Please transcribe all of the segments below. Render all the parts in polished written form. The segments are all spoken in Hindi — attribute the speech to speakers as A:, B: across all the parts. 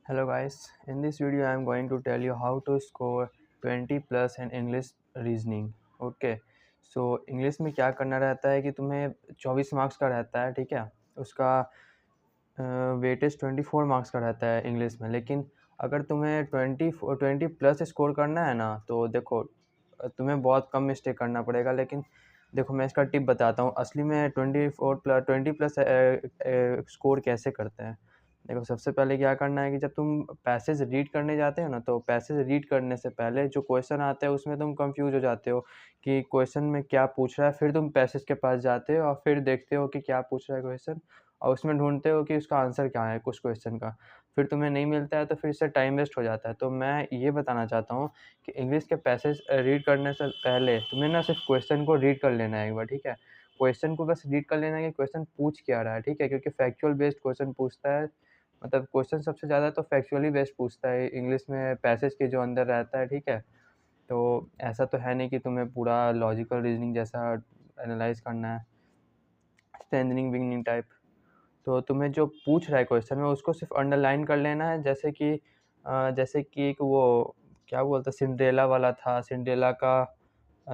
A: Hello guys, in this video I am going to tell you how to score 20 plus in English reasoning. Okay so English में क्या करना रहता है कि तुम्हें 24 मार्क्स का रहता है, ठीक है। उसका वेटेज 24 मार्क्स का रहता है इंग्लिश में। लेकिन अगर तुम्हें 20 प्लस स्कोर करना है ना, तो देखो तुम्हें बहुत कम मिस्टेक करना पड़ेगा। लेकिन देखो मैं इसका टिप बताता हूँ, असली में 20 प्लस स्कोर कैसे करते हैं। देखो सबसे पहले क्या करना है कि जब तुम पैसेज रीड करने जाते हो ना, तो पैसेज रीड करने से पहले जो क्वेश्चन आते हैं उसमें तुम कंफ्यूज हो जाते हो कि क्वेश्चन में क्या पूछ रहा है। फिर तुम पैसेज के पास जाते हो और फिर देखते हो कि क्या पूछ रहा है क्वेश्चन, और उसमें ढूंढते हो कि उसका आंसर क्या है कुछ क्वेश्चन का। फिर तुम्हें नहीं मिलता है तो फिर इससे टाइम वेस्ट हो जाता है। तो मैं ये बताना चाहता हूँ कि इंग्लिश के पैसेज रीड करने से पहले तुम्हें ना सिर्फ क्वेश्चन को रीड कर लेना है एक बार, ठीक है। क्वेश्चन को बस रीड कर लेना है कि क्वेश्चन पूछ क्या रहा है, ठीक है। क्योंकि फैक्चुअल बेस्ड क्वेश्चन पूछता है, मतलब क्वेश्चन सबसे ज़्यादा तो फैक्चुअली बेस्ड पूछता है इंग्लिश में, पैसेज के जो अंदर रहता है, ठीक है। तो ऐसा तो है नहीं कि तुम्हें पूरा लॉजिकल रीजनिंग जैसा एनालाइज करना है, स्ट्रेंथनिंग बिगनिंग टाइप। तो तुम्हें जो पूछ रहा है क्वेश्चन में उसको सिर्फ अंडरलाइन कर लेना है। जैसे कि एक वो क्या बोलते हैं, सिंड्रेला वाला था।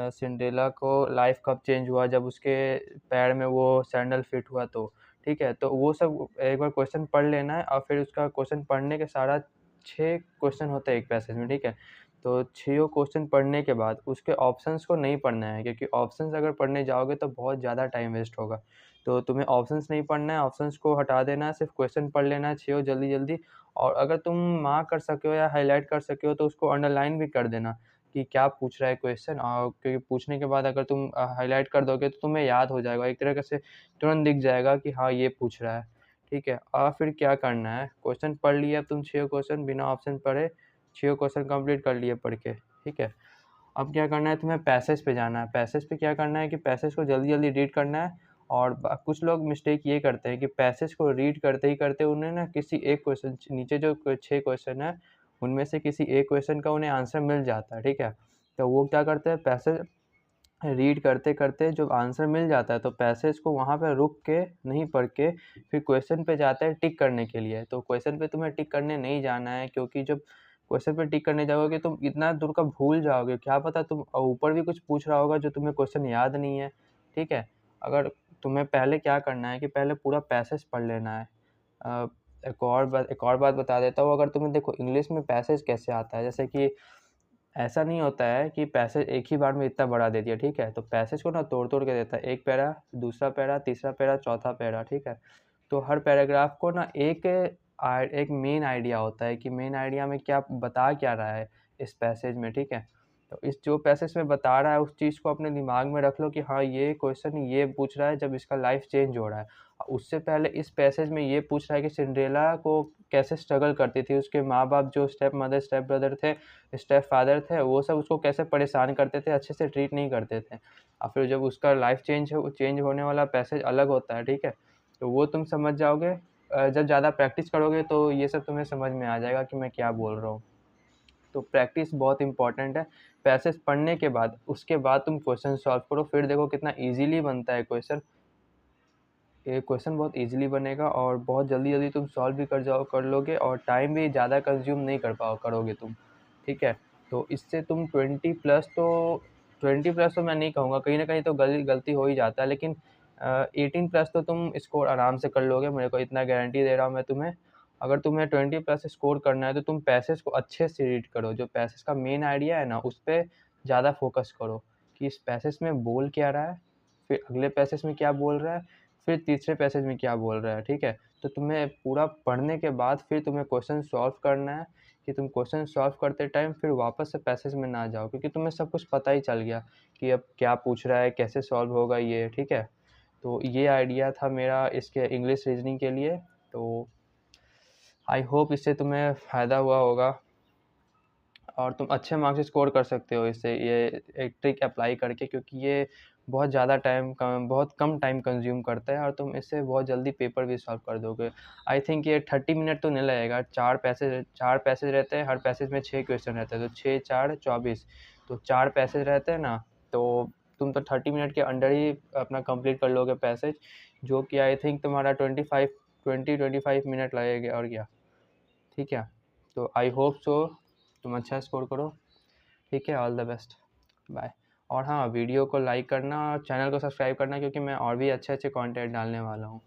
A: सिंड्रेला को लाइफ कब चेंज हुआ, जब उसके पैर में वो सैंडल फिट हुआ, तो ठीक है। तो वो सब एक बार क्वेश्चन पढ़ लेना है, और फिर उसका क्वेश्चन पढ़ने के सारा 6 क्वेश्चन होते हैं एक पैसेज में, ठीक है। तो 6 क्वेश्चन पढ़ने के बाद उसके ऑप्शंस को नहीं पढ़ना है, क्योंकि ऑप्शंस अगर पढ़ने जाओगे तो बहुत ज़्यादा टाइम वेस्ट होगा। तो तुम्हें ऑप्शंस नहीं पढ़ना है, ऑप्शंस को हटा देना है, सिर्फ क्वेश्चन पढ़ लेना है 6 जल्दी-जल्दी। और अगर तुम मार्क कर सके हो या हाईलाइट कर सके हो तो उसको अंडरलाइन भी कर देना कि क्या पूछ रहा है क्वेश्चन। और क्योंकि पूछने के बाद अगर तुम हाईलाइट कर दोगे तो तुम्हें याद हो जाएगा, एक तरीके से तुरंत दिख जाएगा कि हाँ ये पूछ रहा है, ठीक है। और फिर क्या करना है, क्वेश्चन पढ़ लिया अब तुम 6 क्वेश्चन बिना ऑप्शन पढ़े, 6 क्वेश्चन कंप्लीट कर लिए पढ़ के, ठीक है। अब क्या करना है, तुम्हें पैसेज पे जाना है। पैसेज पे क्या करना है कि पैसेज को जल्दी-जल्दी रीड करना है। और कुछ लोग मिस्टेक ये करते हैं कि पैसेज को रीड करते ही करते उन्हें ना किसी एक क्वेश्चन नीचे जो 6 क्वेश्चन है उनमें से किसी एक क्वेश्चन का उन्हें आंसर मिल जाता है, ठीक है। तो वो क्या करते हैं, पैसेज रीड करते-करते जब आंसर मिल जाता है तो पैसेज को वहाँ पे रुक के नहीं पढ़ के फिर क्वेश्चन पे जाते हैं टिक करने के लिए। तो क्वेश्चन पे तुम्हें टिक करने नहीं जाना है, क्योंकि जब क्वेश्चन पे टिक करने जाओगे तुम इतना दूर का भूल जाओगे, क्या पता तुम ऊपर भी कुछ पूछ रहा होगा जो तुम्हें क्वेश्चन याद नहीं है, ठीक है। अगर तुम्हें पहले क्या करना है कि पहले पूरा पैसेज पढ़ लेना है। अ, एक और बात बता देता हूँ, अगर तुम्हें देखो इंग्लिश में पैसेज कैसे आता है, जैसे कि ऐसा नहीं होता है कि पैसेज एक ही बार में इतना बड़ा दे दिया, ठीक है। तो पैसेज को ना तोड़-तोड़ के देता है, एक पैरा, दूसरा पैरा, तीसरा पैरा, चौथा पैरा, ठीक है। तो हर पैराग्राफ को ना एक मेन आइडिया होता है कि मेन आइडिया में क्या बता क्या रहा है इस पैसेज में, ठीक है। तो इस जो पैसेज में बता रहा है उस चीज़ को अपने दिमाग में रख लो कि हाँ ये क्वेश्चन ये पूछ रहा है जब इसका लाइफ चेंज हो रहा है। उससे पहले इस पैसेज में ये पूछ रहा है कि सिंड्रेला को कैसे स्ट्रगल करती थी, उसके माँ-बाप जो स्टेप मदर, स्टेप ब्रदर थे, स्टेप फादर थे, वो सब उसको कैसे परेशान करते थे, अच्छे से ट्रीट नहीं करते थे। और फिर जब उसका लाइफ चेंज होने वाला पैसेज अलग होता है, ठीक है। तो वो तुम समझ जाओगे। जब ज़्यादा प्रैक्टिस करोगे तो ये सब तुम्हें समझ में आ जाएगा कि मैं क्या बोल रहा हूँ। तो प्रैक्टिस बहुत इंपॉर्टेंट है। पैसेज पढ़ने के बाद उसके बाद तुम क्वेश्चन सॉल्व करो, फिर देखो कितना ईज़िली बनता है क्वेश्चन। ये क्वेश्चन बहुत ईज़िली बनेगा और बहुत जल्दी-जल्दी तुम सॉल्व भी कर लोगे, और टाइम भी ज़्यादा कंज़्यूम नहीं करोगे तुम, ठीक है। तो इससे तुम 20 प्लस तो मैं नहीं कहूँगा, कहीं न कहीं तो गलती हो ही जाता है, लेकिन 18 प्लस तो तुम स्कोर आराम से कर लोगे, मेरे को इतना गारंटी दे रहा हूँ मैं तुम्हें। अगर तुम्हें 20 प्लस स्कोर करना है तो तुम पैसेज को अच्छे से रीड करो, जो पैसेज का मेन आइडिया है ना, उस पे ज़्यादा फ़ोकस करो कि इस पैसेज में बोल क्या रहा है, फिर अगले पैसेज में क्या बोल रहा है, फिर तीसरे पैसेज में क्या बोल रहा है, ठीक है। तो तुम्हें पूरा पढ़ने के बाद फिर तुम्हें क्वेश्चन सॉल्व करना है, कि तुम क्वेश्चन सॉल्व करते टाइम फिर वापस से पैसेज में ना जाओ, क्योंकि तुम्हें सब कुछ पता ही चल गया कि अब क्या पूछ रहा है, कैसे सॉल्व होगा ये, ठीक है। तो ये आइडिया था मेरा इसके इंग्लिश रीजनिंग के लिए। तो आई होप इससे तुम्हें फ़ायदा हुआ होगा और तुम अच्छे मार्क्स स्कोर कर सकते हो इससे, ये एक ट्रिक अप्लाई करके, क्योंकि ये बहुत कम टाइम कंज्यूम करता है और तुम इससे बहुत जल्दी पेपर भी सॉल्व कर दोगे। आई थिंक ये 30 मिनट तो नहीं लगेगा। 4 पैसेज रहते हैं, हर पैसेज में 6 क्वेश्चन रहते हैं, तो 6 4 24, तो 4 पैसेज रहते हैं ना, तो तुम तो 30 मिनट के अंडर ही अपना कंप्लीट कर लोगे पैसेज, जो कि आई थिंक तुम्हारा 25 मिनट लगेगा, और क्या, ठीक है। तो आई होप सो तुम अच्छा स्कोर करो, ठीक है। All the best, bye. और हाँ, वीडियो को लाइक करना और चैनल को सब्सक्राइब करना, क्योंकि मैं और भी अच्छे अच्छे कंटेंट डालने वाला हूँ।